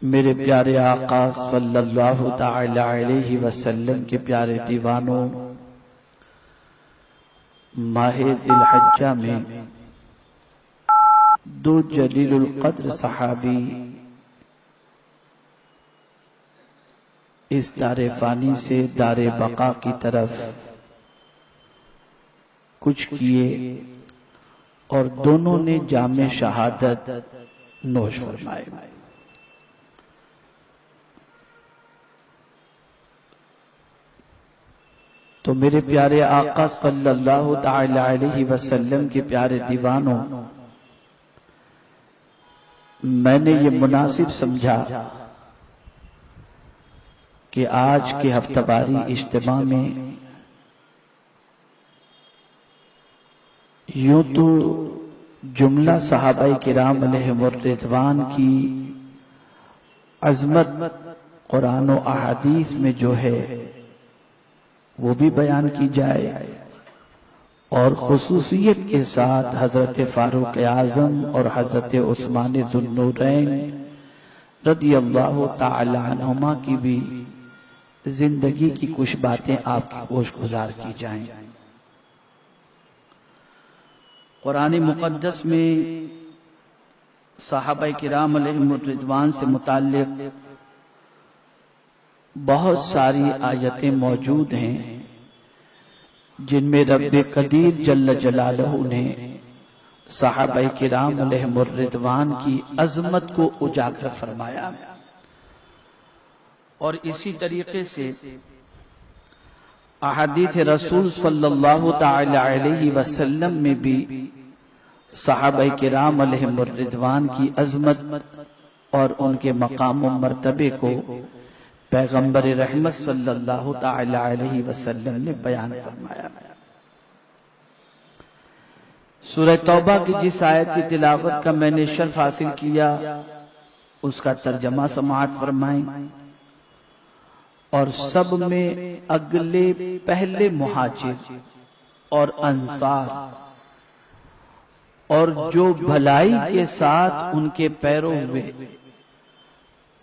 میرے پیارے آقا صلی اللہ تعالی علیہ وسلم کے پیارے دیوانوں، ماہ ذی الحجہ میں دو جلیل القدر صحابی اس دار فانی سے دار بقا کی طرف کچھ کیے اور دونوں نے جام شہادت نوش فرمائے۔ تو میرے پیارے آقا صلی اللہ تعالی علیہ وسلم کے پیارے دیوانوں، میں نے یہ مناسب سمجھا کہ آج کے ہفتہ واری اجتماع میں یوں تو جملہ صحابہ کرام علیہم الرضوان کی عظمت قرآن و احادیث میں جو ہے وہ بھی بیان کی جائے، اور خصوصیت کے ساتھ حضرت فاروق اعظم اور حضرت عثمان ذو النورین رضی اللہ تعالی عنہما کی بھی زندگی کی کچھ باتیں آپ کی گوش گزار کی جائیں۔ قرآن مقدس میں صحابہ کرام علیہم الرضوان سے متعلق بہت ساری آیتیں موجود ہیں جن میں رب قدیر جل جلالہ نے صحابہ کرام علیہم الرضوان کی عظمت کو اجاگر فرمایا، اور اسی طریقے سے احادیث رسول صلی اللہ تعالی علیہ وسلم میں بھی صحابہ کرام علیہم الرضوان کی عظمت اور ان کے مقام و مرتبے کو پیغمبر رحمت صلی اللہ تعالی علیہ وسلم نے بیان فرمایا۔ سورہ توبہ کی جس آیت کی تلاوت کا میں نے شرف حاصل کیا اس کا ترجمہ سماعت فرمائیں، اور سب میں اگلے پہلے مہاجر اور انصار اور جو بھلائی کے ساتھ ان کے پیرو ہوئے،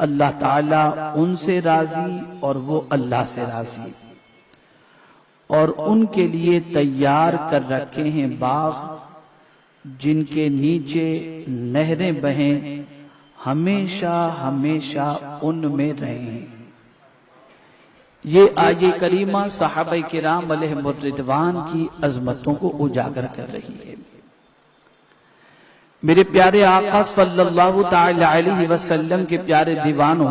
اللہ تعالیٰ ان سے راضی اور وہ اللہ سے راضی، اور ان کے لیے تیار کر رکھے ہیں باغ جن کے نیچے نہریں بہیں، ہمیشہ ہمیشہ ان میں رہیں۔ یہ آیہ کریمہ صحابہ کرام علیہم الرضوان کی عظمتوں کو اجاگر کر رہی ہے۔ میرے پیارے آقا صلی اللہ تعالی علیہ وسلم کے پیارے دیوانوں،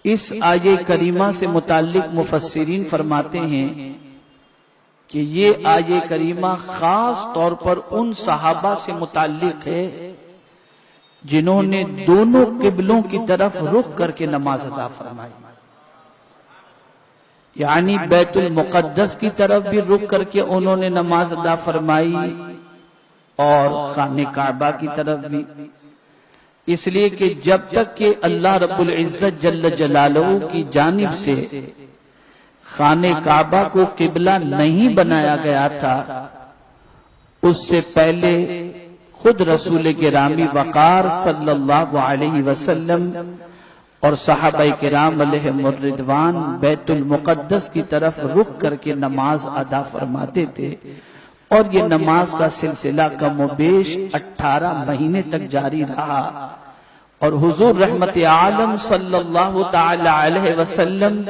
اس آیہ کریمہ سے متعلق مفسرین فرماتے ہیں کہ یہ آیہ کریمہ خاص طور پر ان صحابہ سے متعلق ہے جنہوں نے دونوں قبلوں کی طرف رخ کر کے نماز ادا فرمائی، یعنی بیت المقدس کی طرف بھی رخ کر کے انہوں نے نماز ادا فرمائی اور خانہ کعبہ کی طرف بھی، اس لیے کہ جب تک کہ اللہ رب العزت جل جلالہ کی جانب سے خانہ کعبہ کو قبلہ نہیں بنایا گیا تھا، اس سے پہلے خود رسول گرامی وقار صلی اللہ علیہ وسلم اور صحابہ کرام علیہم الرضوان بیت المقدس کی طرف رخ کر کے نماز ادا فرماتے تھے، اور یہ نماز کا سلسلہ کم و بیش 18 مہینے تک جاری رہا، اور حضور رحمت عالم صلی اللہ تعالی علیہ وسلم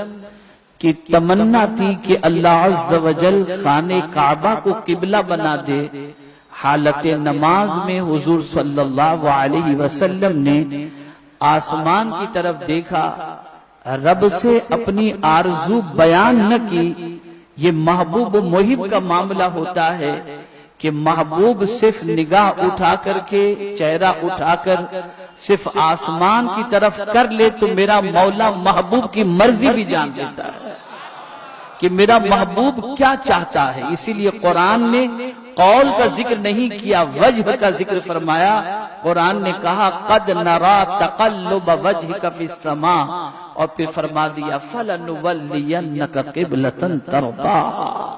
کی تمنا تھی کہ اللہ عز و جل خانہ کعبہ کو قبلہ بنا دے۔ حالت نماز میں حضور صلی اللہ علیہ وسلم نے آسمان کی طرف دیکھا، رب سے اپنی آرزو بیان نہ کی۔ یہ محبوب و محب کا معاملہ ہوتا ہے کہ محبوب صرف نگاہ اٹھا کر کے، چہرہ اٹھا کر صرف آسمان کی طرف کر لے تو میرا مولا محبوب کی مرضی بھی جان لیتا ہے کہ میرا محبوب کیا چاہتا ہے۔ اسی لیے قرآن نے قول کا ذکر نہیں کیا، وجہ کا ذکر فرمایا۔ قرآن نے کہا قد نرا تقلب وجہک فی السماء، اور پھر فرما دیا فَلَنُوَلِّيَنَّكَ قِبْلَةً تَرْضَاهَا۔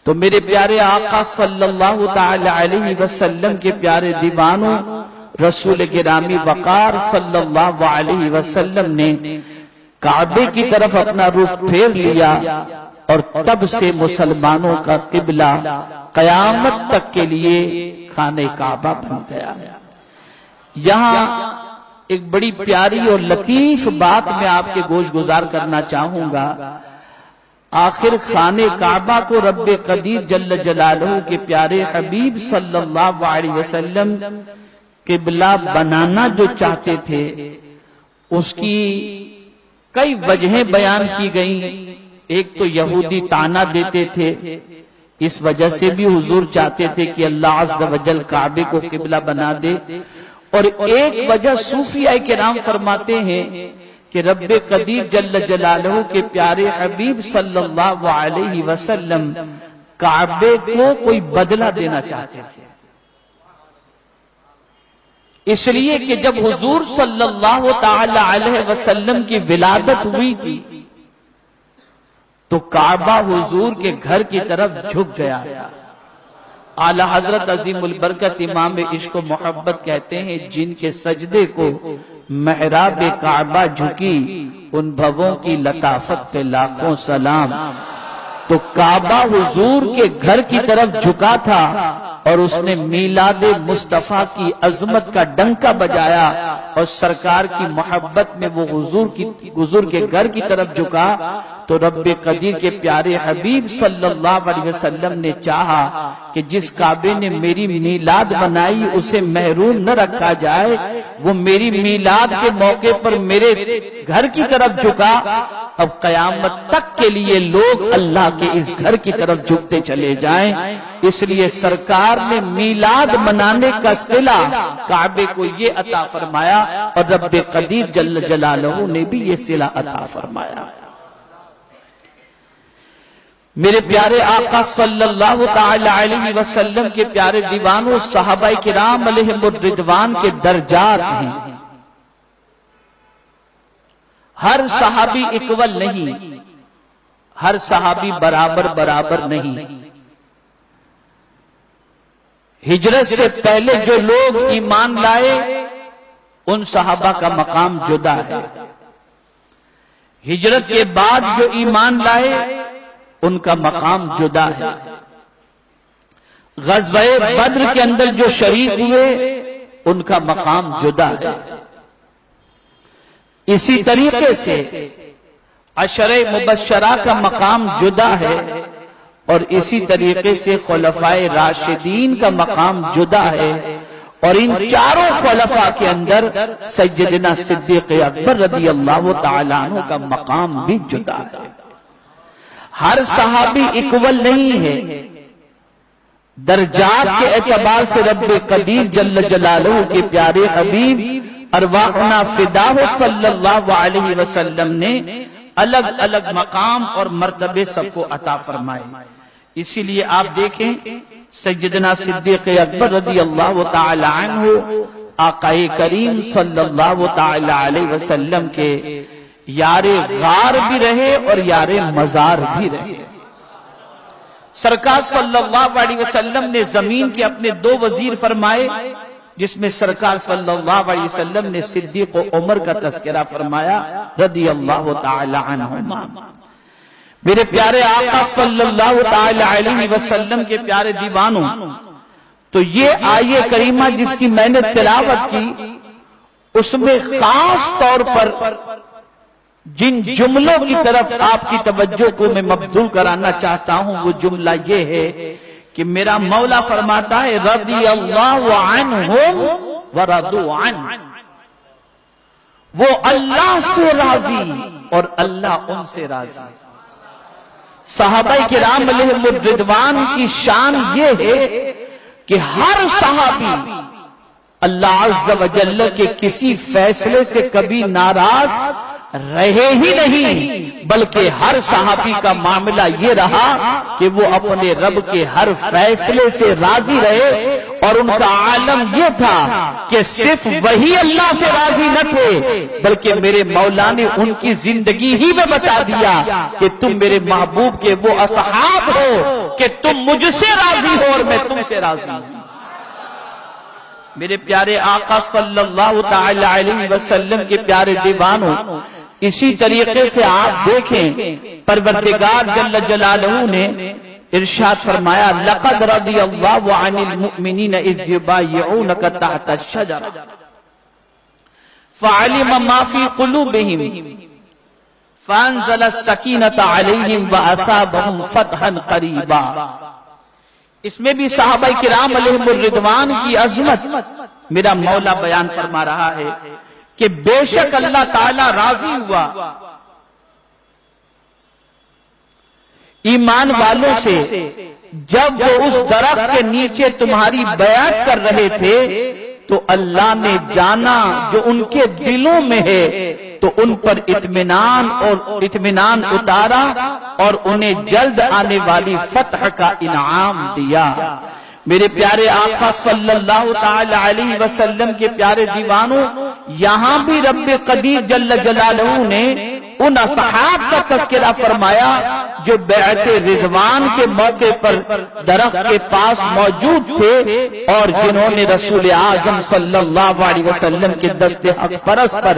تو میرے پیارے آقا صلی اللہ تعالی علیہ وسلم کے پیارے دیوانوں، رسول گرامی وقار صلی اللہ علیہ وسلم نے کعبے کی طرف اپنا رخ پھیر لیا اور تب سے مسلمانوں کا قبلہ قیامت تک کے لیے خانہ کعبہ بن گیا۔ یہاں ایک بڑی پیاری اور لطیف بات میں آپ کے گوش گزار کرنا چاہوں گا۔ آخر خانہ کعبہ کو رب قدیر جل جلالہ کے پیارے حبیب صلی اللہ علیہ وسلم قبلہ بنانا جو چاہتے تھے، اس کی کئی وجہیں بیان کی گئیں۔ ایک تو یہودی طعنہ دیتے تھے، اس وجہ سے بھی حضور چاہتے تھے کہ اللہ عز و جل کعبے کو قبلہ بنا دے، اور ایک وجہ صوفیاء کرام فرماتے ہیں کہ رب قدیر جل جلالہ کے پیارے حبیب صلی اللہ علیہ وسلم کعبے کو کوئی بدلہ دینا چاہتے تھے، اس لیے کہ جب حضور صلی اللہ تعالی علیہ وسلم کی ولادت ہوئی تھی تو کعبہ حضور کے گھر کی طرف جھک گیا تھا۔ اعلی حضرت عظیم البرکت امام عشق و محبت کہتے ہیں جن کے سجدے کو محراب کعبہ جھکی، ان بھووں کی لطافت پہ لاکھوں سلام۔ تو کعبہ حضور کے گھر کی طرف جھکا تھا اور اس نے میلاد مصطفیٰ کی عظمت کا ڈنکا بجایا، اور سرکار کی محبت میں وہ حضور کے گھر کی طرف جھکا، تو رب قدیر کے پیارے حبیب صلی اللہ علیہ وسلم نے چاہا کہ جس کعبے نے میری میلاد بنائی اسے محروم نہ رکھا جائے، وہ میری میلاد کے موقع پر میرے گھر کی طرف جھکا، اب قیامت تک کے لیے لوگ اللہ کے اس گھر کی طرف جھکتے چلے جائیں۔ اس لیے سرکار نے میلاد منانے کا صلہ کعبے کو یہ عطا فرمایا، اور رب قدیر جل جلالہ نے بھی یہ صلہ عطا فرمایا۔ میرے پیارے آقا صلی اللہ تعالی علیہ وسلم کے پیارے دیوانوں صحابہ کرام علیہم الرضوان کے درجات ہیں۔ ہر صحابی اکول نہیں، ہر صحابی برابر نہیں۔ ہجرت سے پہلے جو لوگ ایمان لائے ان صحابہ کا مقام جدا ہے، ہجرت کے بعد جو ایمان لائے ان کا مقام جدا ہے۔ غزوہ بدر کے اندر جو شریک ہوئے ان کا مقام جدا ہے۔ اسی طریقے سے عشرہ مبشرہ کا مقام جدا ہے، اور اسی طریقے سے خلفائے راشدین کا مقام جدا ہے، اور ان چاروں خلفاء کے اندر سیدنا صدیق اکبر رضی اللہ تعالیٰ عنہ کا مقام بھی جدا ہے۔ ہر صحابی اکول نہیں ہے، درجات کے اعتبار سے رب قدیر جل جلالہ کے پیارے حبیب ارواحنا فداہ صلی اللہ علیہ وسلم نے الگ الگ مقام اور مرتبے سب کو عطا فرمائے۔ اسی لیے آپ دیکھیں سیدنا صدیق اکبر رضی اللہ تعالی عنہ آقا کریم صلی اللہ تعالی علیہ وسلم کے یار غار بھی رہے اور یار مزار بھی رہے۔ سرکار صلی اللہ علیہ وسلم نے زمین کے اپنے دو وزیر فرمائے، جس میں سرکار صلی اللہ علیہ وسلم نے صدیق و عمر کا تذکرہ فرمایا رضی اللہ تعالی عنہما۔ میرے پیارے آقا صلی اللہ تعالی علیہ وسلم کے پیارے دیوانوں، تو یہ آیے کریمہ جس کی میں نے تلاوت کی، اس میں خاص طور پر جن جملوں کی طرف آپ کی توجہ کو میں مبذول کرانا چاہتا ہوں وہ جملہ یہ ہے کہ میرا مولا فرماتا ہے رضی اللہ عنہم ورضوا عنہ، وہ اللہ سے راضی اور اللہ ان سے راضی۔ صحابہ کرام علیہم الرضوان کی شان یہ ہے کہ ہر صحابی اللہ عز و جل کے کسی فیصلے سے کبھی ناراض رہے ہی نہیں، بلکہ ہر صحابی کا معاملہ یہ رہا کہ وہ اپنے رب کے ہر فیصلے سے راضی رہے، اور ان کا عالم یہ تھا کہ صرف وہی اللہ سے راضی نہ تھے بلکہ میرے مولا نے ان کی زندگی ہی میں بتا دیا کہ تم میرے محبوب کے وہ اصحاب ہو کہ تم مجھ سے راضی ہو اور میں تم سے راضی ہوں۔ میرے پیارے آقا صلی اللہ تعالی علیہ وسلم کے پیارے دیوانوں، اسی طریقے سے آپ دیکھیں پروردگار جل جلالہ نے ارشاد فرمایا لقد رضی اللہ عن المؤمنین اذ یبایعونک تحت الشجرہ فعلم ما فی قلوبہم فانزل السکینۃ علیہم واثابہم فتحا قریبا۔ اس میں بھی صحابہ کرام علیہم الرضوان کی عظمت میرا مولا بیان فرما رہا ہے کہ بے شک اللہ تعالی راضی ہوا ایمان والوں سے جب وہ اس درخت کے نیچے تمہاری بیعت کر رہے تھے تو اللہ نے جانا جو ان کے دلوں میں ہے تو ان پر اطمینان اتارا اور انہیں جلد آنے والی فتح کا انعام دیا۔ میرے پیارے آقا صلی اللہ تعالی علیہ وسلم کے پیارے دیوانوں، یہاں بھی رب قدیر جل جلالہ نے ان اصحاب کا تذکرہ فرمایا جو بیعت رضوان کے موقع پر درخت کے پاس موجود تھے اور جنہوں نے رسول اعظم صلی اللہ علیہ وسلم کے دست حق پرست پر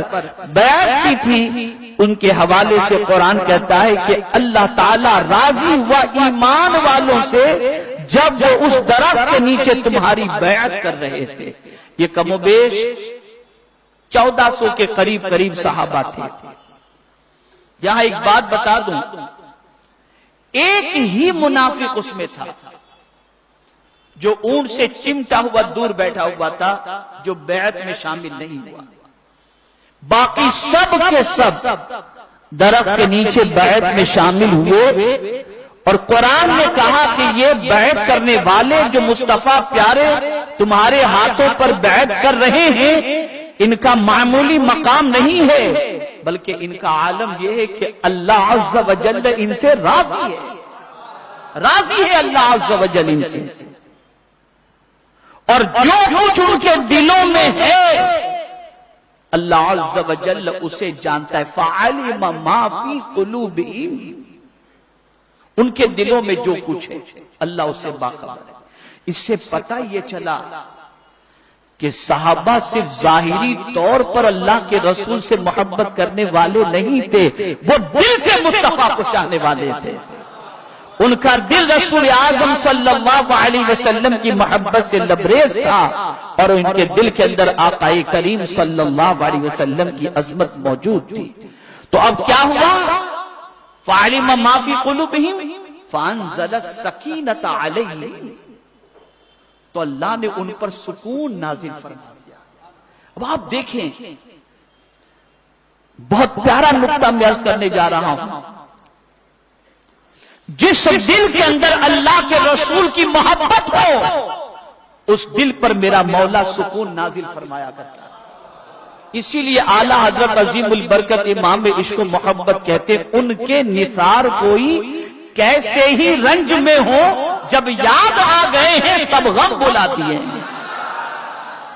بیعت کی تھی۔ ان کے حوالے سے قرآن کہتا ہے کہ اللہ تعالیٰ راضی ہوا ایمان والوں سے جب وہ اس درخت کے نیچے تمہاری بیعت کر رہے تھے۔ یہ کم و بیش 1400 کے قریب صحابہ تھے۔ یہاں ایک بات بتا دوں، ایک ہی منافق اس میں تھا جو اونٹ سے چمٹا ہوا دور بیٹھا ہوا تھا، جو بیعت میں شامل نہیں ہوا۔ باقی سب کے سب درخت کے نیچے بیعت میں شامل ہوئے، اور قرآن نے کہا کہ یہ بیعت کرنے والے جو مصطفیٰ پیارے تمہارے ہاتھوں پر بیعت کر رہے ہیں، ان کا معمولی مقام نہیں ہے، بلکہ ان کا عالم یہ ہے کہ اللہ عز و جل ان سے راضی ہے اللہ عز و جل ان سے، اور جو کچھ ان کے دلوں میں ہے اللہ عز و جل اسے جانتا ہے۔ فعلم ما فی قلوبہم، ان کے دلوں میں جو کچھ ہے اللہ اسے باخبر ہے۔ اس سے پتہ یہ چلا کہ صحابہ صرف ظاہری طور پر اللہ کے رسول سے محبت کرنے والے نہیں تھے، وہ دل سے مصطفیٰ کو چاہنے والے تھے۔ ان کا دل رسول اعظم صلی اللہ علیہ وسلم کی محبت سے لبریز تھا، اور ان کے دل کے اندر آقا کریم صلی اللہ علیہ وسلم کی عظمت موجود تھی۔ تو اب کیا ہوا؟ فعلم ما فی قلوبہم فانزل السکینۃ علیہم، تو اللہ نے ان پر سکون نازل فرما دیا۔ اب آپ دیکھیں، بہت پیارا نقطہ میں عرض کرنے جا رہا ہوں، جس دل کے اندر اللہ کے رسول کی محبت ہو اس دل پر میرا مولا سکون نازل فرمایا کرتا ہے۔ اسی لیے اعلیٰ حضرت عظیم البرکت امام عشق و محبت کہتے ہیں ان کے نثار کوئی کیسے ہی رنج میں ہو، جب یاد آ گئے ہیں سب غم بلا دیے ہیں۔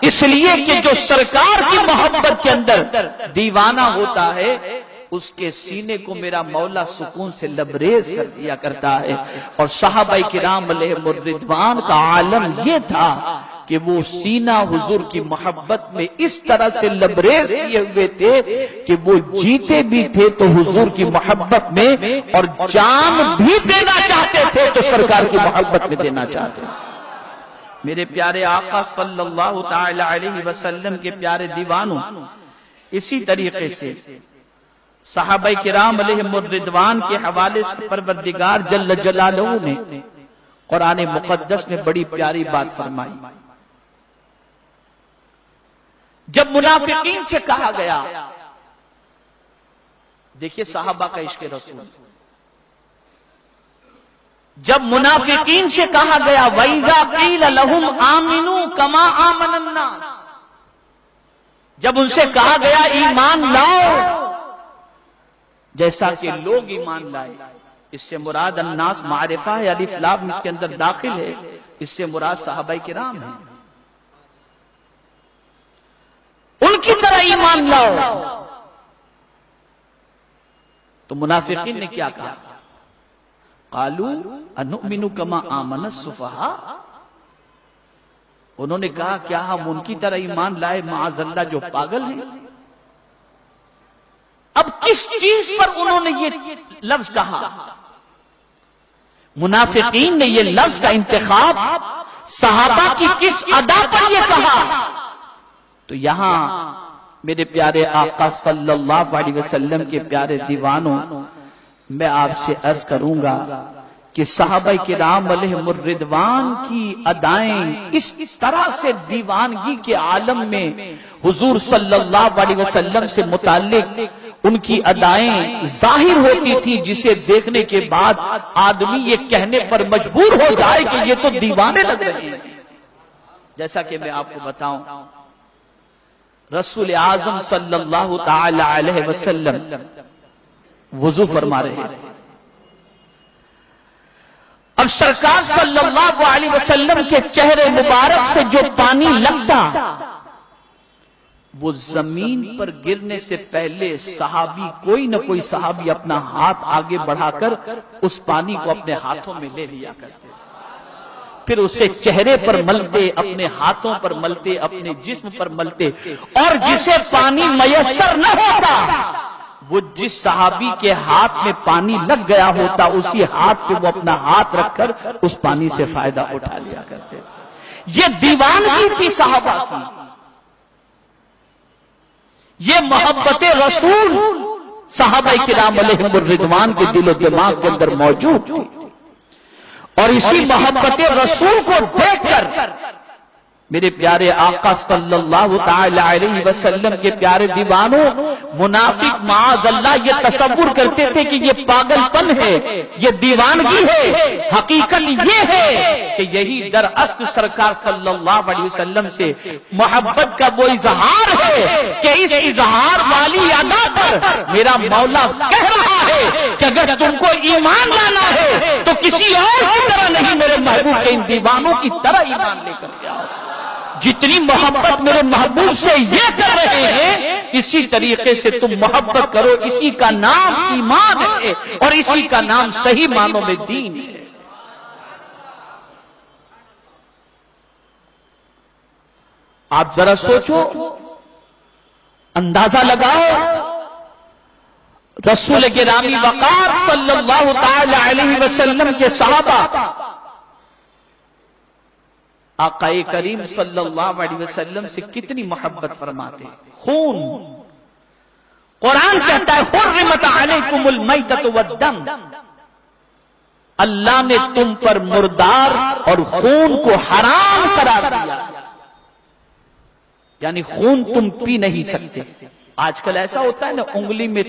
اس لیے کہ جو سرکار کی محبت کے اندر دیوانہ ہوتا ہے اس کے سینے کو میرا مولا سکون سے لبریز کر دیا کرتا ہے۔ اور صحابہ کرام علیہم الرضوان کا عالم یہ تھا کہ وہ سینہ حضور کی محبت میں اس طرح سے لبریز کیے ہوئے تھے کہ وہ جیتے بھی تھے تو حضور کی محبت میں، اور جان بھی دینا چاہتے تھے تو سرکار کی محبت میں دینا چاہتے تھے۔ میرے پیارے آقا صلی اللہ تعالی علیہ وسلم کے پیارے دیوانوں، اسی طریقے سے صحابہ کرام علیہم الرضوان کے حوالے سے پروردگار جل جلالہ نے قرآن مقدس میں بڑی پیاری بات فرمائی۔ جب منافقین سے کہا گیا، دیکھیے صحابہ کا عشق رسول، جب منافقین سے کہا گیا وَإِذَا قِيلَ لَهُمْ آمِنُوا كَمَا آمَنَ النَّاسِ، جب ان سے کہا گیا ایمان لاؤ جیسا کہ لوگ ایمان لائے، اس سے مراد الناس معرفہ ہے، الف لام اس کے اندر داخل ہے، اس سے مراد صحابہ کرام ہیں، ان کی طرح ایمان لاؤ۔ تو منافقین نے کیا کہا؟ قالوا انؤمن كما آمن السفهاء، انہوں نے کہا کیا ہم ان کی طرح ایمان لائے معاذ اللہ جو پاگل ہیں؟ اب کس چیز پر انہوں نے یہ لفظ کہا؟ منافقین نے یہ لفظ کا انتخاب صحابہ کی کس ادا پر یہ کہا؟ تو یہاں میرے پیارے آقا صلی اللہ علیہ وسلم کے پیارے دیوانوں، میں آپ سے عرض کروں گا کہ صحابہ کرام علیہم الرضوان کی ادائیں اس طرح سے دیوانگی کے عالم میں حضور صلی اللہ علیہ وسلم سے متعلق ان کی ادائیں ظاہر ہوتی تھی، جسے دیکھنے کے بعد آدمی یہ کہنے پر مجبور ہو جائے کہ یہ تو دیوانے لگ رہے ہیں۔ جیسا کہ میں آپ کو بتاؤں، رسول اعظم صلی اللہ تعالی علیہ وسلم وضو فرما رہے تھے۔ اب سرکار صلی اللہ علیہ وسلم کے چہرے مبارک سے جو پانی لگتا، وہ زمین پر گرنے سے پہلے صحابی کوئی نہ کوئی صحابی اپنا ہاتھ آگے بڑھا کر اس پانی کو اپنے ہاتھوں میں لے لیا کرتے تھے، پھر اسے چہرے پر ملتے، اپنے ہاتھوں پر ملتے، اپنے جسم پر ملتے، اور جسے پانی میسر نہ ہوتا وہ جس صحابی کے ہاتھ میں پانی لگ گیا ہوتا اسی ہاتھ پہ وہ اپنا ہاتھ رکھ کر اس پانی سے فائدہ اٹھا لیا کرتے تھے۔ یہ دیوانگی تھی صحابہ کی، یہ محبت رسول صحابہ کرام علیہم الرضوان کے دل و دماغ کے اندر موجود تھی، اور اسی محبت رسول کو دیکھ کر میرے پیارے آقا صلی اللہ تعالی علیہ وسلم کے پیارے دیوانوں، منافق معاذ اللہ یہ تصور کرتے تھے کہ یہ پاگل پن ہے، یہ دیوانگی ہے۔ حقیقت یہ ہے کہ یہی در اصل سرکار صلی اللہ علیہ وسلم سے محبت کا وہ اظہار ہے کہ اس اظہار والی ادا پر میرا مولا کہہ رہا ہے کہ اگر تم کو ایمان لانا ہے تو کسی اور کی طرح نہیں، میرے محبوب کے ان دیوانوں کی طرح ایمان لے کر آؤ۔ جتنی محبت میرے محبوب سے یہ کر رہے ہیں، اسی طریقے سے تم محبت کرو۔ اسی کا نام ایمان ہے اور اسی کا نام صحیح معنوں میں دین ہے۔ آپ ذرا سوچو، اندازہ لگاؤ، رسول گرامی وقار صلی اللہ تعالی علیہ وسلم کے صحابہ آقا کریم صلی اللہ علیہ وسلم سے کتنی محبت فرماتے ہیں۔ خون، قرآن کہتا ہے حرمت علیکم المیتۃ والدم، اللہ نے تم پر مردار اور خون کو حرام قرار دیا، یعنی خون تم پی نہیں سکتے۔ آج کل ایسا ہوتا ہے نا، انگلی میں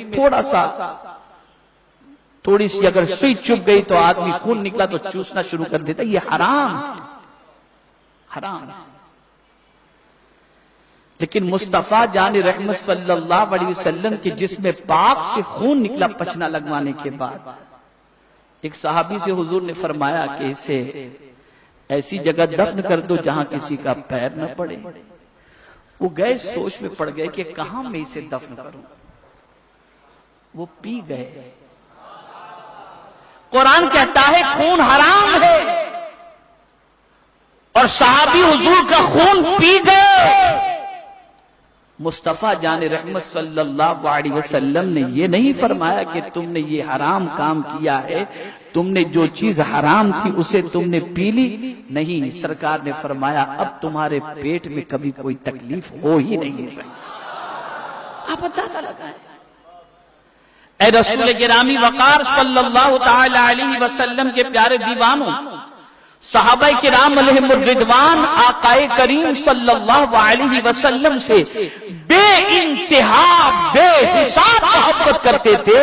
تھوڑی سی اگر سوئی چپ گئی تو آدمی خون نکلا تو چوسنا شروع کر دیتا، یہ حرام حرام۔ لیکن مصطفیٰ جان رحمت صلی اللہ علیہ وسلم کے جسم پاک سے خون نکلا پچنا لگوانے کے بعد، ایک صحابی سے حضور نے فرمایا کہ اسے ایسی جگہ دفن کر دو جہاں کسی کا پیر نہ پڑے۔ وہ گئے، سوچ میں پڑ گئے کہ کہاں میں اسے دفن کروں، وہ پی گئے۔ قرآن کہتا ہے خون حرام ہے، اور صحابی حضور کا خون پی گئے۔ مصطفیٰ جان رحمت صلی اللہ علیہ وسلم نے یہ نہیں فرمایا کہ تم نے یہ حرام کام کیا ہے، تم نے جو چیز حرام تھی اسے تم نے پی لی، نہیں، سرکار نے فرمایا اب تمہارے پیٹ میں کبھی کوئی تکلیف ہو ہی نہیں سکتی۔ آپ اندازہ لگائیں، اے رسول گرامی وقار صلی اللہ تعالی علیہ وسلم کے پیارے دیوانوں، صحابہ کرام علیہم الرضوان آقا کریم صلی اللہ علیہ وسلم سے بے انتہا بے حساب محبت کرتے تھے،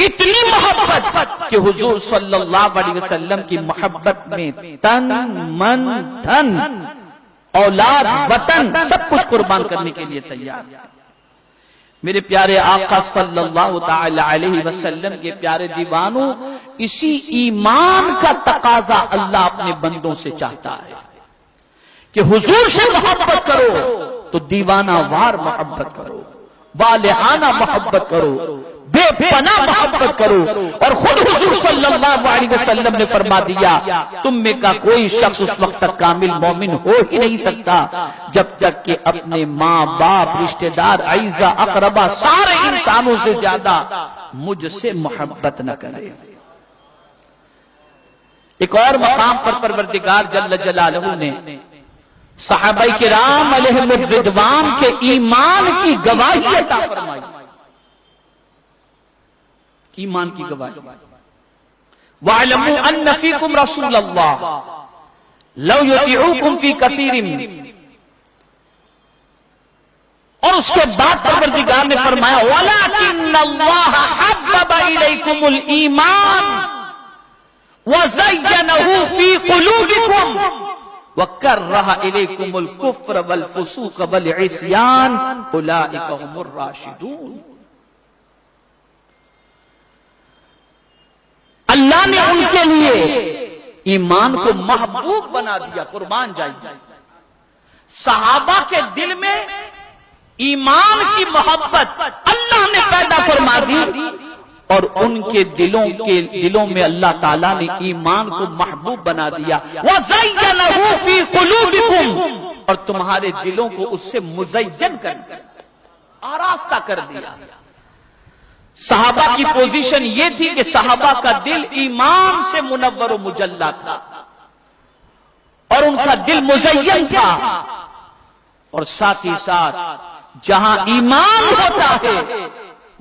اتنی محبت کہ حضور صلی اللہ علیہ وسلم کی محبت میں تن من دھن اولاد وطن سب کچھ قربان کرنے کے لیے تیار تھے۔ میرے پیارے آقا صلی اللہ تعالی علیہ وسلم کے پیارے دیوانوں، اسی ایمان کا تقاضا اللہ اپنے بندوں سے چاہتا ہے کہ حضور سے محبت کرو تو دیوانہ وار محبت کرو، والہانہ محبت کرو، بے پناہ محبت کرو. اور خود حضور صلی اللہ علیہ وسلم نے فرما دیا تم میں کا کوئی شخص اس وقت تک کامل مومن ہو ہی نہیں سکتا جب تک کہ اپنے ماں باپ، رشتہ دار، اعزا اقربا سارے انسانوں سے زیادہ مجھ سے محبت نہ کرے. ایک اور مقام پر پروردگار جل جلالہ نے صحابہ کرام علیہم الرضوان کے ایمان کی گواہی عطا فرمائی. ایمان کی گواہی. وَاعْلَمُوا أَنَّ فِيكُمْ رَسُولَ اللَّهِ لَوْ يُطِيعُوكُمْ فِي كَثِيرٍ. اور اس کے بعد پروردگار نے فرمایا وَلَكِنَّ اللَّهَ حَبَّبَ إِلَيْكُمُ الْإِيمَانَ وَزَيَّنَهُ فِي قُلُوبِكُمْ وَكَرَّهَ إِلَيْكُمُ الْكُفْرَ وَالْفُسُوقَ وَالْعِصْيَانَ أُولَئِكَ هُمُ الرَّاشِدُونَ. اللہ نے ان کے لیے ایمان کو محبوب بنا دیا. قربان جائیے، صحابہ کے دل میں ایمان کی محبت اللہ نے پیدا فرما دی اور ان کے دلوں میں اللہ تعالیٰ نے ایمان کو محبوب بنا دیا. وَزَيَّنَهُ فِي قُلُوبِكُمْ. اور تمہارے دلوں کو اس سے مزین کر دیا، آراستہ کر دیا. صحابہ کی پوزیشن یہ تھی کہ صحابہ کا دل ایمان سے منور و مجلہ تھا اور ان کا دل مزین تھا. اور ساتھ ہی ساتھ جہاں ایمان ہوتا ہے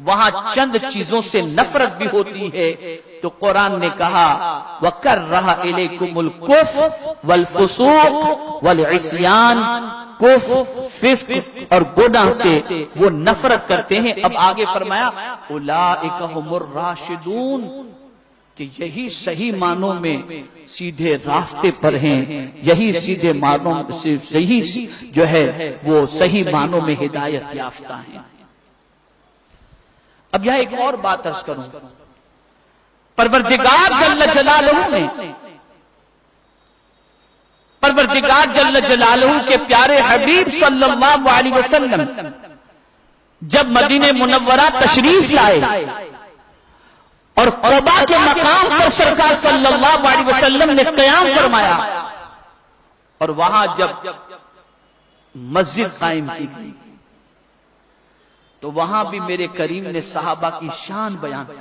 وہاں چند چیزوں سے نفرت بھی ہوتی ہے. تو قرآن نے کہا وَكَرَّهَ إِلَيْكُمُ الْكُفْرَ وَالْفُسُوقَ وَالْعِصْيَانَ. کفر، فسق اور گناہ سے وہ نفرت کرتے ہیں. اب آگے فرمایا اولئک هم الراشدون، کہ یہی صحیح معنوں میں سیدھے راستے پر ہیں، یہی سیدھے معنوں سے یہی جو ہے وہ صحیح معنوں میں ہدایت یافتہ ہیں. اب یہاں ایک اور بات عرض کروں. پروردگار جل جلالہ کے پیارے حبیب صلی اللہ علیہ وسلم جب مدینہ منورہ تشریف لائے اور قباء کے مقام پر سرکار صلی اللہ علیہ وسلم نے قیام فرمایا اور وہاں جب مسجد قائم کی گئی تو وہاں بھی میرے کریم نے صحابہ کی شان بیان کی.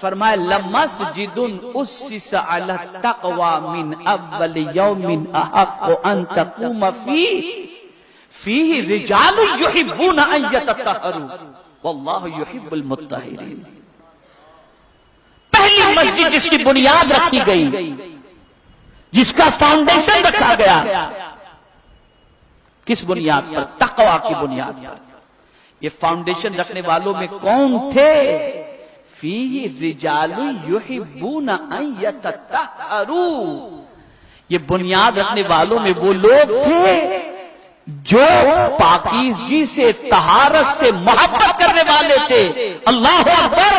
فرمایا لَمَسْجِدٌ أُسِّسَ عَلَى التَّقْوَى مِنْ أَوَّلِ يَوْمٍ أَحَقُّ أَن تَقُومَ فِيهِ رِجَالٌ يُحِبُّونَ أَن يَتَطَهَّرُوا وَاللَّهُ يُحِبُّ الْمُطَّهِّرِينَ. پہلی مسجد جس کی بنیاد رکھی گئی، جس کا فاؤنڈیشن رکھا گیا، کس بنیاد پر؟ تقوی کی بنیاد پر. یہ فاؤنڈیشن رکھنے والوں میں کون تھے؟ فیہ رجال یحبون ان یتطہروا. یہ بنیاد رکھنے والوں میں وہ لوگ تھے جو پاکیزگی سے، طہارت سے محبت کرنے والے تھے. اللہ اکبر.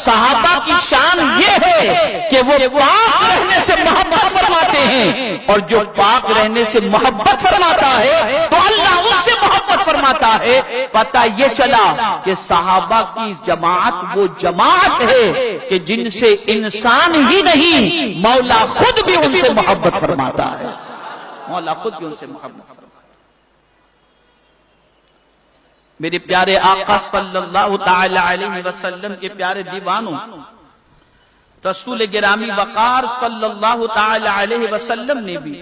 صحابہ کی شان یہ ہے کہ وہ پاک رہنے سے محبت فرماتے ہیں اور جو پاک رہنے سے محبت فرماتا ہے تو اللہ ان سے محبت فرماتا ہے. پتہ یہ چلا کہ صحابہ کی جماعت وہ جماعت ہے کہ جن سے انسان ہی نہیں مولا خود بھی ان سے محبت فرماتا ہے. مولا خود بھی ان سے محبت فرماتا ہے. میرے پیارے آقا صلی اللہ تعالی علیہ وسلم کے پیارے دیوانوں، رسول گرامی وقار صلی اللہ تعالی علیہ وسلم نے بھی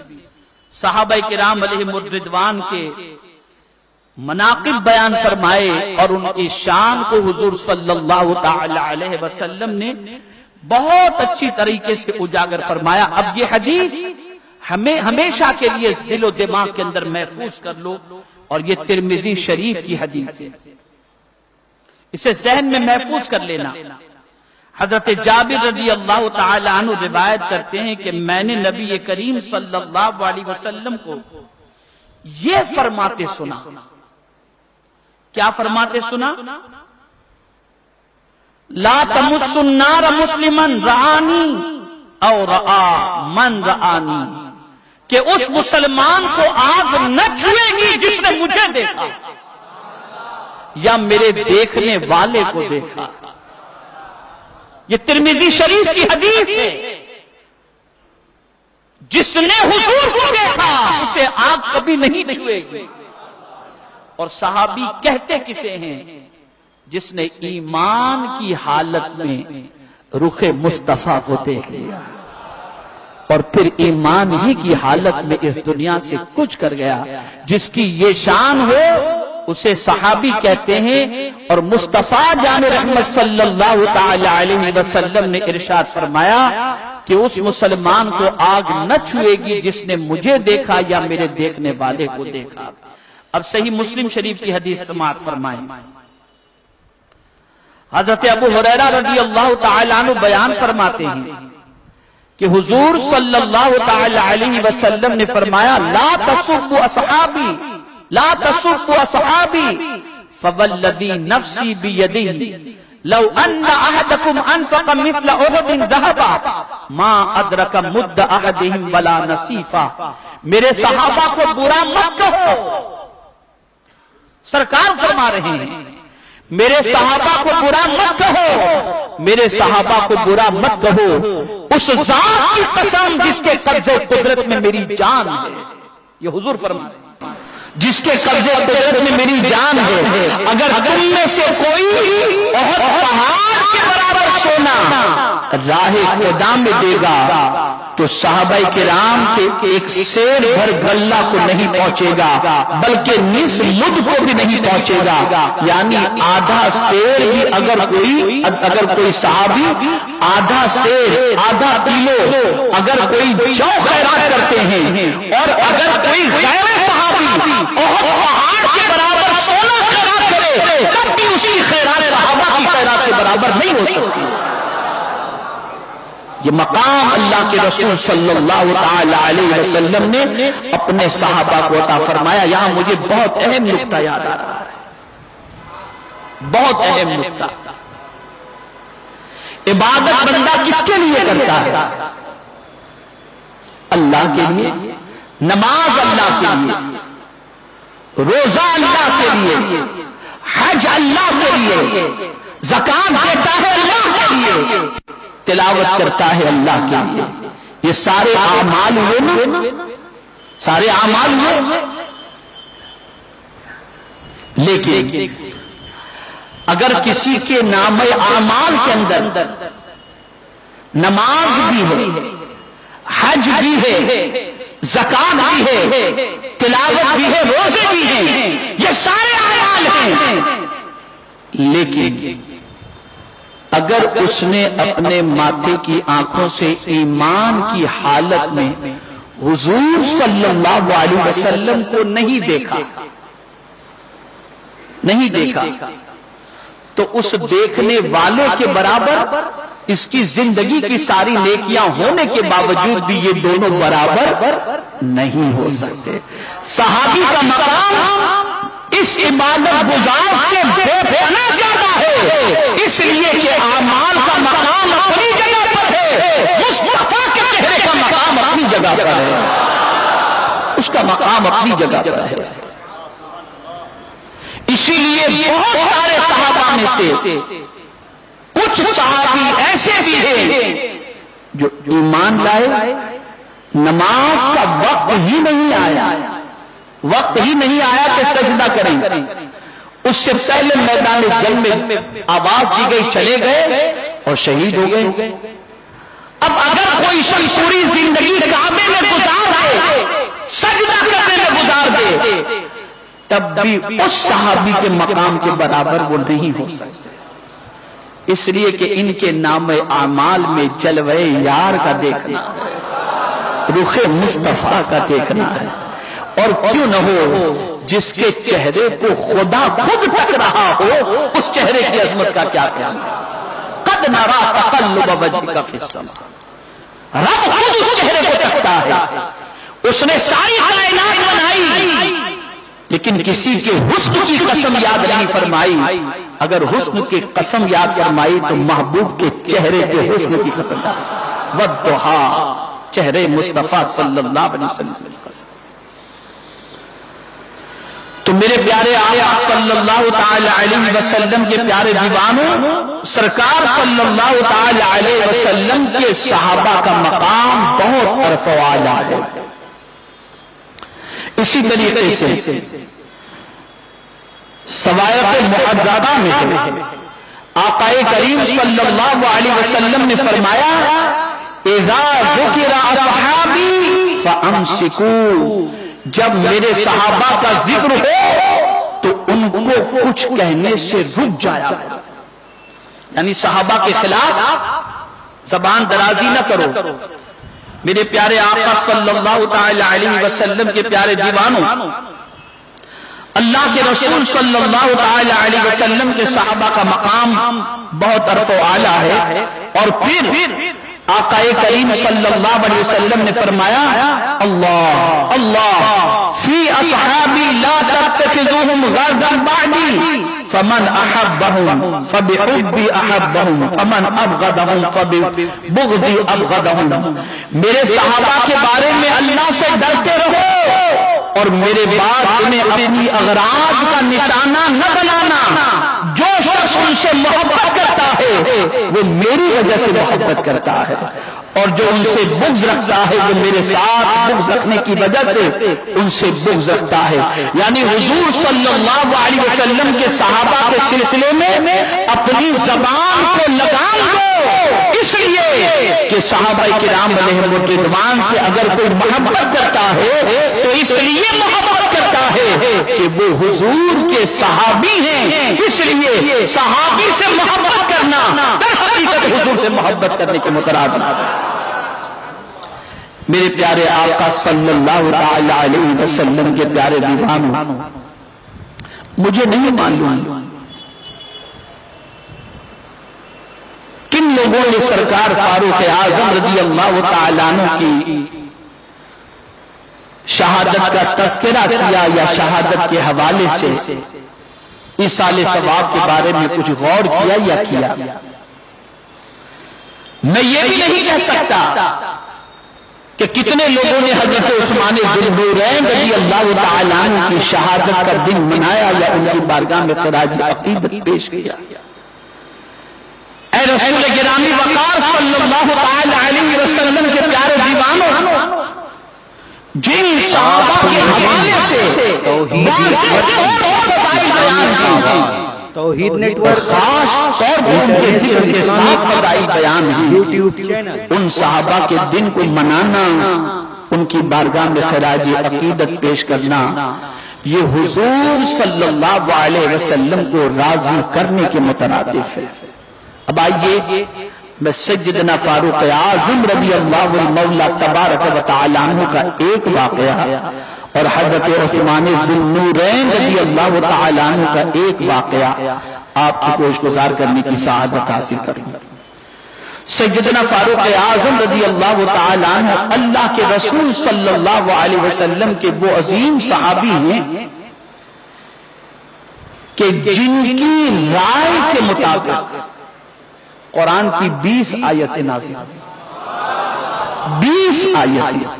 صحابہ کرام علیہم الرضوان کے مناقب بیان فرمائے اور ان کی شان کو حضور صلی اللہ تعالی علیہ وسلم نے بہت اچھی طریقے سے اجاگر فرمایا. اب یہ حدیث ہمیں ہمیشہ کے لیے دل و دماغ کے اندر محفوظ کر لو، اور یہ ترمذی شریف کی حدیث ہے، اسے ذہن میں محفوظ کر لینا. حضرت جابر رضی اللہ تعالی عنہ روایت کرتے ہیں کہ میں نے نبی کریم صلی اللہ علیہ وسلم کو یہ فرماتے سنا. کیا فرماتے سنا؟ لا تمس النار مسلما رآنی او رآ من رآنی، کہ اس مسلمان کو آگ نہ چھوئے گی جس نے مجھے دیکھا. یا میرے دیکھنے والے کو دیکھا؟ یہ ترمذی شریف کی حدیث ہے، جس نے حضور کو دیکھا اسے آنکھ کبھی نہیں چھوئے گی۔ اور صحابی کہتے کسے ہیں؟ جس نے ایمان کی حالت میں رخ مصطفیٰ کو دیکھ لیا اور پھر ایمان ہی کی حالت میں اس دنیا سے کچھ کر گیا۔ جس کی یہ شان ہو اسے صحابی کہتے ہیں۔ اور مصطفیٰ جان رحمت صلی اللہ تعالی علیہ وسلم نے ارشاد فرمایا کہ اس مسلمان کو آگ نہ چھوئے گی جس نے مجھے دیکھا یا میرے دیکھنے والے کو دیکھا۔ اب صحیح مسلم شریف کی حدیث سماعت فرمائیں۔ حضرت ابو ہریرہ رضی اللہ تعالی عنہ بیان فرماتے ہیں کہ حضور صلی اللہ تعالی علیہ وسلم نے فرمایا لا تسبوا اصحابی لا تسبوا اصحابی فوالذی نفسی بیدہ لو ان احدکم انفق مثل احد ذهبا ما ادرک مد احدہم ولا نصیفا۔ میرے صحابہ کو برا مت کہو، سرکار فرما رہے ہیں میرے صحابہ کو برا مت کہو، میرے صحابہ کو برا مت کہو، اس ذات کی قسم جس کے قبضے قدرت میں میری جان ہے۔ یہ حضور فرما رہے ہیں جس کے قبضے قدرت میں میری جان ہے، اگر تم میں سے کوئی احد پہاڑ کے برابر سونا راہ خدا میں دے گا تو صحابہ کرام کے ایک سیر بھر غلہ کو نہیں پہنچے گا بلکہ نصف مد کو بھی نہیں پہنچے گا، یعنی آدھا سیر بھی اگر کوئی صحابی آدھا سیر آدھا کلو اگر کوئی جو خیرات کرتے ہیں اور اگر کوئی غیر صحابی پہاڑ کے برابر سونا خیرات کرے تب بھی اس کی خیرات صحابہ کی خیرات کے برابر نہیں ہو سکتی۔ یہ مقام اللہ کے رسول صلی اللہ تعالی علیہ وسلم نے اپنے صحابہ کو عطا فرمایا۔ یہاں مجھے بہت اہم نکتہ یاد آ رہا ہے، بہت اہم نکتہ۔ عبادت بندہ کس کے لیے کرتا ہے؟ اللہ کے لیے، نماز اللہ کے لیے، روزہ اللہ کے لیے، حج اللہ کے لیے، زکات دیتا ہے اللہ کے لیے، تلاوت کرتا ہے اللہ کے لیے۔ یہ سارے اعمال ہوئے نا، سارے اعمال ہوئے۔ لیکن اگر کسی کے نام اعمال کے اندر نماز بھی ہے، حج بھی ہے، زکات بھی ہے، تلاوت بھی ہے، روزے بھی ہیں، یہ سارے اعمال ہیں، لیکن اگر اس نے اپنے ماتھے کی آنکھوں سے ایمان کی حالت میں حضور صلی اللہ علیہ وسلم کو نہیں دیکھا تو اس دیکھنے والے کے برابر اس کی زندگی کی ساری نیکیاں ہونے کے باوجود بھی یہ دونوں برابر نہیں ہو سکتے۔ صحابی کا مقام اس عبادت گزار سے بے پناہ زیادہ ہے، اس لیے کہ اعمال کا مقام اپنی جگہ پر ہے، مصطفیٰ کے چہرے کا مقام اپنی جگہ پر ہے، اس کا مقام اپنی جگہ پر ہے۔ اسی لیے بہت سارے صحابہ میں سے کچھ صحابی ایسے بھی ہیں جو ایمان لائے، نماز کا وقت ہی نہیں آیا کہ سجدہ کریں، اس سے پہلے میدان جنگ میں آواز دی گئی چلے گئے اور شہید ہو گئے۔ اب اگر کوئی شخص پوری زندگی کعبے میں گزار دے، سجدہ کرنے میں گزار دے، تب بھی اس صحابی کے مقام کے برابر وہ نہیں ہو سکتے، اس لیے کہ ان کے نام اعمال میں جلوے یار کا دیکھنا، رخ مصطفیٰ کا دیکھنا ہے۔ اور کیوں نہ ہو جس کے چہرے کو خدا خود تک رہا ہو، اس چہرے کی عظمت کا کیا کہنا ہے؟ قد نرا تقلب وجهك فی السماء، رب خود اس چہرے کو تکتا ہے، اس نے ساری کائنات بنائی لیکن کسی کے حسن کی قسم یاد نہیں فرمائی۔ اگر حسن کی قسم یاد فرمائی تو محبوب کے چہرے کے حسن کی قسم، والضحیٰ، چہرے مصطفیٰ صلی اللہ علیہ وسلم کی قسم۔ تو میرے میرے پیارے آقا صلی اللہ تعالی علیہ وسلم کے پیارے دیوانوں، سرکار صلی اللہ تعالی علیہ وسلم کے صحابہ کا مقام بہت عرف و اعلیٰ ہے۔ اسی طریقے سے سوائق محددہ میں آقا کریم صلی اللہ علیہ وسلم نے فرمایا اذا ذکر اصحابی فامسکوا، جب میرے صحابہ کا ذکر ہو تو ان کو کچھ کہنے سے رک جایا، یعنی صحابہ کے خلاف زبان درازی نہ کرو۔ میرے پیارے آقا صلی اللہ تعالی علیہ وسلم کے پیارے دیوانوں، اللہ کے رسول صلی اللہ تعالی علیہ وسلم کے صحابہ کا مقام بہت عرف و اعلیٰ ہے، اور پھر آقا کریم صلی اللہ علیہ وسلم نے فرمایا اللہ اللہ فی اصحابی لا تتخذوهم غرضا بعدی فمن احبهم فبحبی احبهم فمن ابغضهم فببغضی ابغضهم، میرے صحابہ کے بارے میں اللہ سے ڈرتے رہو اور میرے بعد انہیں اپنی اغراض کا نشانہ نہ بنانا۔ جو شخص ان سے محبت کرتا ہے وہ میری وجہ سے محبت کرتا ہے، اور جو ان سے بغض رکھتا ہے وہ میرے ساتھ بغض رکھنے کی وجہ سے ان سے بغض رکھتا ہے۔ یعنی حضور صلی اللہ علیہ وسلم کے صحابہ کے سلسلے میں اپنی زبان کو لگام دو، اس لیے کہ صحابہ کرام علیہم الرضوان سے اگر کوئی محبت کرتا ہے تو اس لیے محبت کرتا ہے کہ وہ حضور کے صحابی ہیں، اس لیے صحابی سے محبت کرنا در حقیقت حضور سے محبت کرنے کے مترادف ہے۔ میرے پیارے آقا صلی اللہ تعالی علیہ وسلم کے پیارے دیوانوں، مجھے نہیں معلوم کن لوگوں نے سرکار فاروق اعظم رضی اللہ تعالیٰ عنہ کی شہادت کا تذکرہ کیا یا شہادت کے حوالے سے ایصال ثواب کے بارے میں کچھ غور کیا یا کیا۔ میں یہ بھی نہیں کہہ سکتا کہ کتنے لوگوں نے حضرت عثمان ذو النورین رضی اللہ تعالیٰ عنہ کی شہادت کا دن منایا یا ان کی بارگاہ میں خراج عقیدت پیش کیا۔ اے رسول گرامی وقار صلی اللہ تعالی علیہ وسلم کے پیارے دیوانوں، جن صحابہ کے حوالے سے توحید نیٹ ورک خاص طور پر ان کے ذکر کے ساتھ فضائی بیان ہیں، یوٹیوب چینل، ان صحابہ کے دن کو منانا، ان کی بارگاہ میں خراج عقیدت پیش کرنا، یہ حضور صلی اللہ علیہ وسلم کو راضی کرنے کے مترادف ہے۔ اب آئیے میں سیدنا فاروق اعظم رضی اللہ المولا تبارک و تعالی عنہ کا ایک واقعہ اور حضرت عثمان ذو النورین رضی اللہ تعالی عنہ کا ایک واقعہ آپ کی کوشش گزار کرنے کی سعادت حاصل کروں۔ سیدنا فاروق اعظم رضی اللہ تعالی عنہ اللہ کے رسول صلی اللہ علیہ وسلم کے وہ عظیم صحابی ہیں کہ جن کی رائے کے مطابق قرآن کی 20 آیتیں نازل ہوئی، 20 آیتیں۔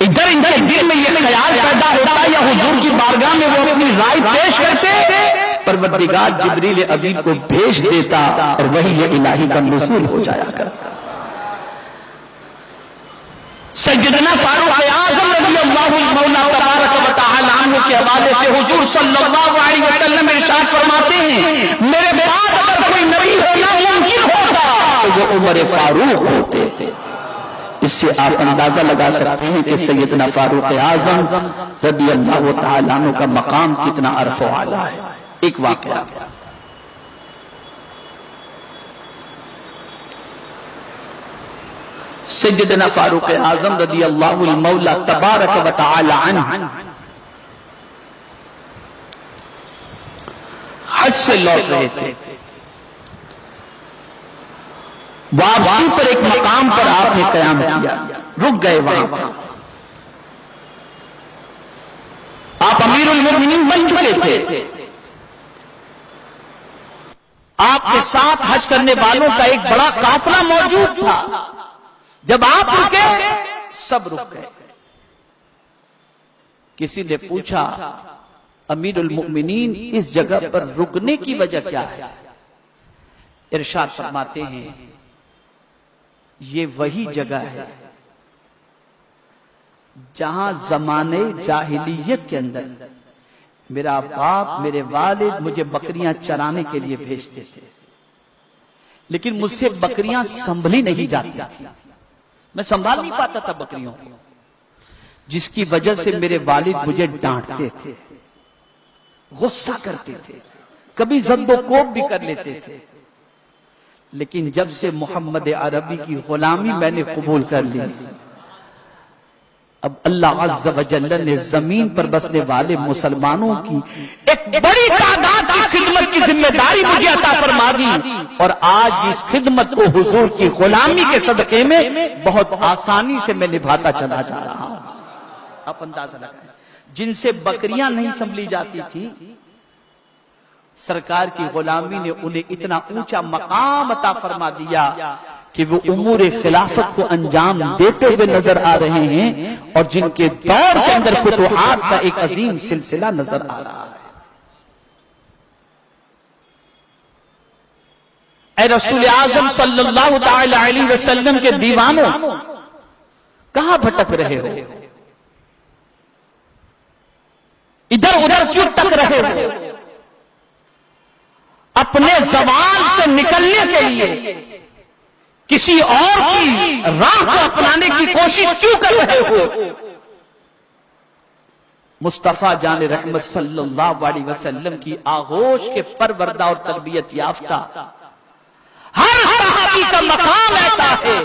ادھر ان کے دل میں یہ خیال پیدا ہوتا یا حضور کی بارگاہ میں وہ اپنی رائے پیش کرتے، پروردگار جبریل امین کو بھیج دیتا اور وحی الہی کا نزول ہو جایا کرتا۔ سیدنا فاروق اعظم رضی اللہ مولا تبارک و تعالی عنہ کے حوالے سے حضور صلی اللہ علیہ وسلم ارشاد فرماتے ہیں میرے بعد اگر کوئی نبی ہونا ممکن ہوتا تو وہ عمر فاروق ہوتے۔ اس سے آپ اندازہ لگا سکتے ہیں کہ سیدنا فاروق اعظم رضی اللہ تعالی عنہ کا مقام کتنا عرف و اعلیٰ ہے۔ ایک واقعہ سیدنا فاروق اعظم رضی اللہ المولا تبارک و تعالی عنہ حج سے لوٹ رہے تھے، واپسی پر ایک مقام پر آپ نے قیام کیا، رک گئے وہاں پر۔ آپ امیر المومنین بن چکے تھے، آپ کے ساتھ حج کرنے والوں کا ایک بڑا قافلہ موجود تھا۔ جب آپ رکے سب رک گئے، کسی نے پوچھا امیر المؤمنین اس جگہ پر رکنے کی وجہ کیا ہے؟ ارشاد فرماتے ہیں یہ وہی جگہ ہے جہاں زمانے جاہلیت کے اندر میرا باپ میرے والد مجھے بکریاں چرانے کے لیے بھیجتے تھے، لیکن مجھ سے بکریاں سنبھلی نہیں جاتی تھی، میں سنبھال نہیں پاتا تھا بکریوں کو، جس کی وجہ سے میرے والد مجھے ڈانٹتے تھے، غصہ کرتے تھے، کبھی زد و کوب بھی کر لیتے تھے۔ لیکن جب سے محمد عربی کی غلامی میں نے قبول کر لی، اب اللہ عز و جل نے زمین پر بسنے والے مسلمانوں کی ایک بڑی تعداد کی خدمت کی ذمہ داری مجھے عطا فرما دی، اور آج اس خدمت کو حضور کی غلامی کے صدقے میں بہت آسانی سے میں نبھاتا چلا جا رہا ہوں۔ آپ اندازہ لگائیں، جن سے بکریاں نہیں سنبھلی جاتی تھی، سرکار کی غلامی نے انہیں اتنا اونچا مقام عطا فرما دیا کہ وہ امور خلافت کو انجام دیتے ہوئے نظر آ رہے ہیں، اور جن کے دور کے اندر فتوحات کا ایک عظیم سلسلہ نظر آ رہا ہے۔ اے رسول اعظم صلی اللہ تعالی علیہ وسلم کے دیوانوں، کہاں بھٹک رہے ہو؟ ادھر ادھر کیوں تک رہے ہو؟ اپنے زوال سے نکلنے کے لیے کسی اور کی راہ کو اپنانے کی کوشش کیوں کر رہے ہو؟ مصطفیٰ جان رحمت صلی اللہ علیہ وسلم کی آغوش کے پروردہ اور تربیت یافتہ ہر صحابی کا مقام ایسا ہے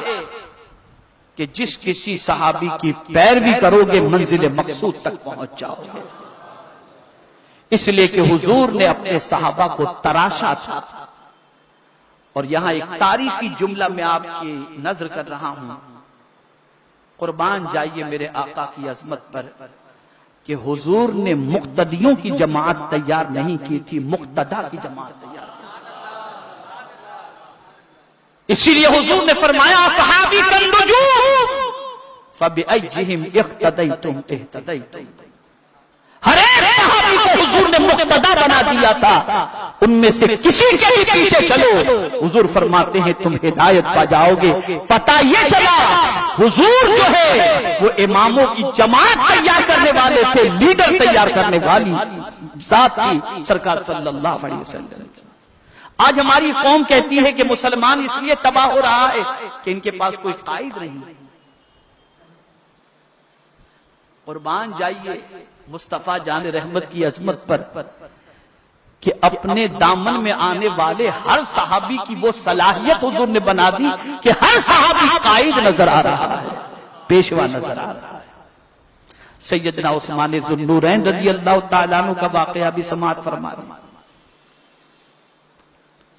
کہ جس کسی صحابی کی پیروی کرو گے منزل مقصود تک پہنچ جاؤ گے۔ اس لیے کہ حضور نے اپنے صحابہ کو تراشا تھا، اور یہاں ایک تاریخی جملہ میں آپ کی نظر کر رہا ہوں، قربان جائیے میرے آقا کی عظمت پر، کہ حضور نے مقتدیوں کی جماعت تیار نہیں کی تھی، مقتدا کی جماعت تیار کی تھی۔ اسی لیے حضور نے فرمایا صحابی کالنجوم فبأیہم اقتدیتم اہتدیتم، ہر ایک صحابی کو حضور نے مقتدا بنا دیا تھا، ان میں سے کسی کے بھی پیچھے چلو، حضور فرماتے ہیں تم ہدایت پا جاؤ گے۔ پتہ یہ چلا حضور جو ہے وہ اماموں کی جماعت تیار کرنے والے تھے، لیڈر تیار کرنے والی ذات تھی سرکار صلی اللہ علیہ وسلم۔ آج ہماری قوم کہتی ہے کہ مسلمان اس لیے تباہ ہو رہا ہے کہ ان کے پاس کوئی قائد نہیں۔ قربان جائیے مصطفیٰ جان رحمت کی عظمت پر کہ اپنے دامن میں آنے والے ہر صحابی کی وہ صلاحیت حضور نے بنا دی کہ ہر صحابی قائد نظر آ رہا ہے، پیشوا نظر آ رہا ہے۔ سیدنا عثمان ذو النورین رضی اللہ تعالیٰ عنہ کا واقعہ بھی سماعت فرمائیں۔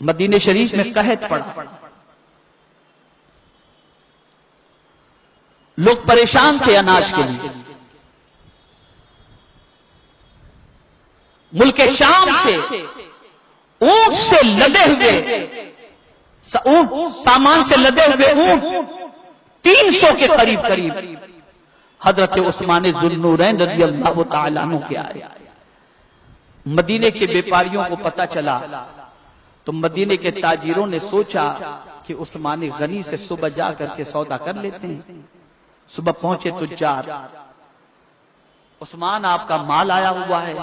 مدینہ شریف میں قحط پڑا، لوگ پریشان تھے اناج کے لیے۔ ملک شام سے اونٹ سے لدے ہوئے سامان سے لدے ہوئے اونٹ 300 کے قریب حضرت عثمان ذو النورین رضی اللہ تعالیٰ عنہ کے آئے۔ مدینے کے بیپاریوں کو پتہ چلا تو مدینے کے تاجروں نے سوچا کہ عثمان غنی سے صبح جا کر کے سودا کر لیتے ہیں۔ صبح پہنچے تجار، عثمان آپ کا مال آیا ہوا ہے؟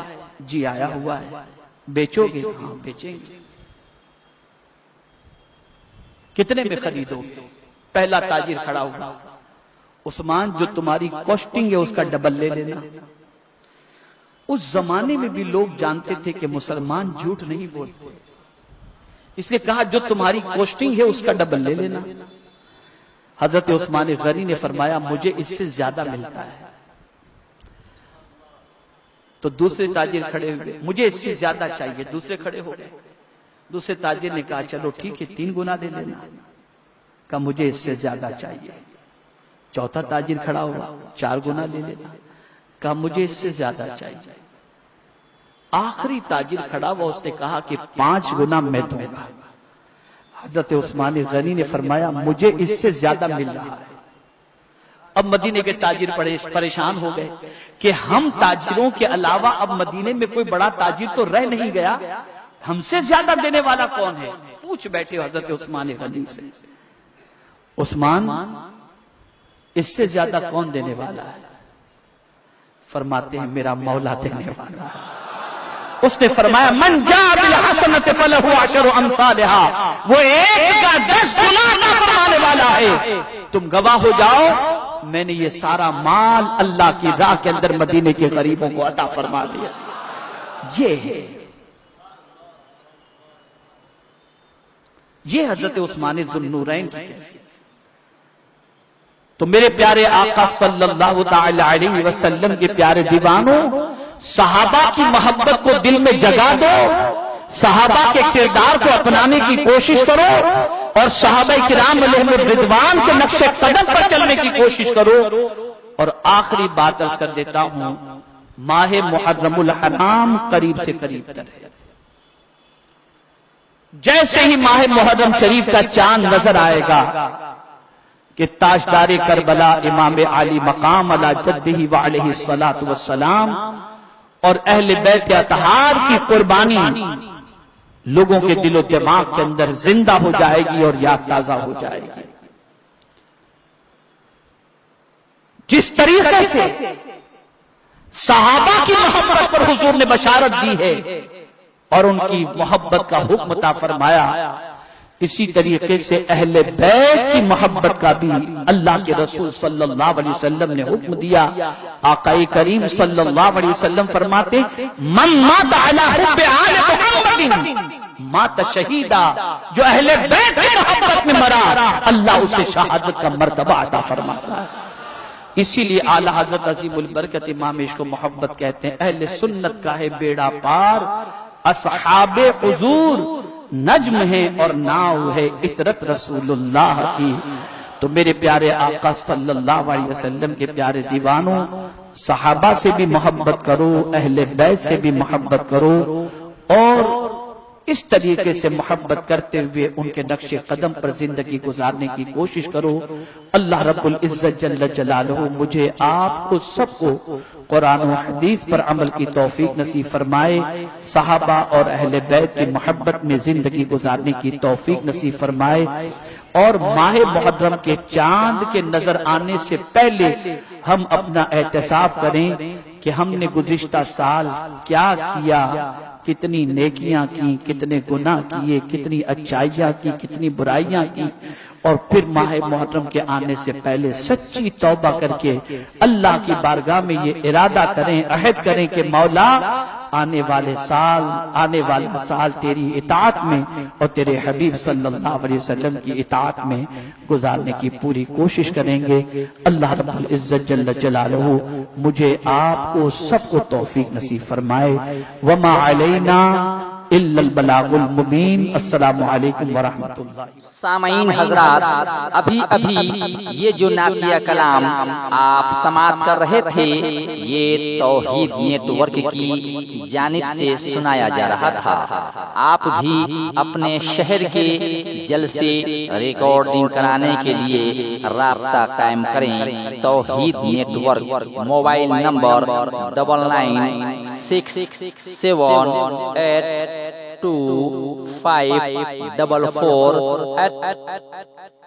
جی آیا ہوا ہے۔ بیچو گے؟ ہاں بیچیں گے۔ کتنے میں خریدو گے؟ پہلا تاجر کھڑا ہوا، عثمان جو تمہاری کوسٹنگ ہے اس کا ڈبل لے لینا۔ اس زمانے میں بھی لوگ جانتے تھے کہ مسلمان جھوٹ نہیں بولتے، اس لیے کہا جو تمہاری کوسٹنگ ہے اس کا ڈبل لے لینا۔ حضرت عثمان غنی نے فرمایا مجھے اس سے زیادہ ملتا ہے۔ تو دوسرے تاجر کھڑے ہوئے، مجھے اس سے زیادہ چاہیے، دوسرے کھڑے ہو گئے۔ دوسرے تاجر نے کہا چلو ٹھیک ہے 3 گنا لے لینا، کہا مجھے اس سے زیادہ چاہیے۔ چوتھا تاجر کھڑا ہوا، 4 گنا لے لینا، کہا مجھے اس سے زیادہ چاہیے۔ آخری تاجر کھڑا ہوا، اس نے کہا کہ 5 گنا میں دوں گا۔ حضرت عثمان غنی نے فرمایا مجھے اس سے زیادہ مل رہا ہے، اب مدینے کے تاجر پریشان ہو گئے کہ ہم تاجروں کے علاوہ اب مدینے میں کوئی بڑا تاجر تو رہ نہیں گیا، ہم سے زیادہ دینے والا کون ہے؟ پوچھ بیٹھے حضرت عثمان غنی سے، عثمان اس سے زیادہ کون دینے والا ہے؟ فرماتے ہیں میرا مولا دینے والا ہے۔ اس نے فرمایا من جاء بالحسنۃ فلہ عشر امثالها، وہ ایک کا 10 گنا عطا فرمانے والا ہے۔ تم گواہ ہو جاؤ میں نے یہ سارا مال اللہ کی راہ کے اندر مدینے کے غریبوں کو عطا فرما دیا۔ یہ ہے، یہ حضرت عثمان ذو النورین کی کیفیت۔ تو میرے پیارے آقا صلی اللہ تعالی علیہ وسلم کے پیارے دیوانوں، صحابہ کی محبت کو دل میں جگا دو، صحابہ کے کردار کو اپنانے کی کوشش کرو، اور صحابہ کرام علیہم الرضوان کے نقش قدم پر چلنے کی کوشش کرو۔ اور آخری بات عرض کر دیتا ہوں، ماہ محرم الحرام قریب سے قریب تر ہے۔ جیسے ہی ماہ محرم شریف کا چاند نظر آئے گا کہ تاجدار کربلا امام علی مقام علی جدہ وعلیہ الصلاۃ والسلام اور اہل بیت اطہار کی قربانی لوگوں کے دل و دماغ کے اندر زندہ ہو جائے گی اور یاد تازہ ہو جائے گی۔ جس طریقے سے صحابہ کی محبت پر حضور نے بشارت دی ہے اور ان کی محبت کا حکم عطا فرمایا، اسی طریقے سے اہل بیت کی محبت کا بھی اللہ کے رسول صلی اللہ علیہ وسلم نے حکم دیا۔ آقا کریم صلی اللہ علیہ وسلم فرماتے من مات علی حب آل محمد مات شہیدا، جو اہل بیت کی محبت میں مرا اللہ اسے شہادت کا مرتبہ عطا فرماتا ہے۔ اسی لیے اعلی حضرت عظیم البرکت امام عشق و محبت کہتے ہیں اہل سنت کا ہے بیڑا پار، اصحاب حضور نجم ہے اور ناؤ ہے عطرت رسول اللہ کی۔ تو میرے پیارے آقا صلی اللہ علیہ وسلم کے پیارے دیوانوں، صحابہ سے بھی محبت کرو، اہل بیت سے بھی محبت کرو، اور اس طریقے سے محبت کرتے ہوئے ان کے نقش قدم پر زندگی گزارنے کی کوشش کرو۔ اللہ رب العزت جل جلالہ مجھے آپ کو سب کو قرآن و حدیث پر عمل کی توفیق نصیب فرمائے، صحابہ اور اہل بیت کی محبت میں زندگی گزارنے کی توفیق نصیب فرمائے، اور ماہ محرم کے چاند کے نظر آنے سے پہلے ہم اپنا احتساب کریں کہ ہم نے گزشتہ سال کیا کیا، کتنی نیکیاں کی، کتنے گناہ کیے، کتنی اچھائیاں کی، کتنی برائیاں کی، اور پھر ماہ محرم کے آنے سے پہلے سچی توبہ کر کے اللہ کی بارگاہ میں یہ ارادہ کریں، عہد کریں کہ مولا آنے والا سال تیری اطاعت میں اور تیرے حبیب صلی اللہ علیہ وسلم کی اطاعت میں گزارنے کی پوری کوشش کریں گے۔ اللہ رب العزت جل جلالہ مجھے آپ کو سب کو توفیق نصیب فرمائے۔ وما علینا الا البلاغ المبین۔ السلام علیکم ورحمۃ اللہ۔ سامعین حضرات، ابھی یہ جو نعتیہ کلام آپ سماعت کر رہے تھے یہ توحید نیٹ ورک کی جانب سے سنایا جا رہا تھا۔ آپ بھی اپنے شہر کے جلسے ریکارڈنگ کرانے کے لیے رابطہ قائم کریں۔ توحید نیٹ ورک، موبائل نمبر 9967844544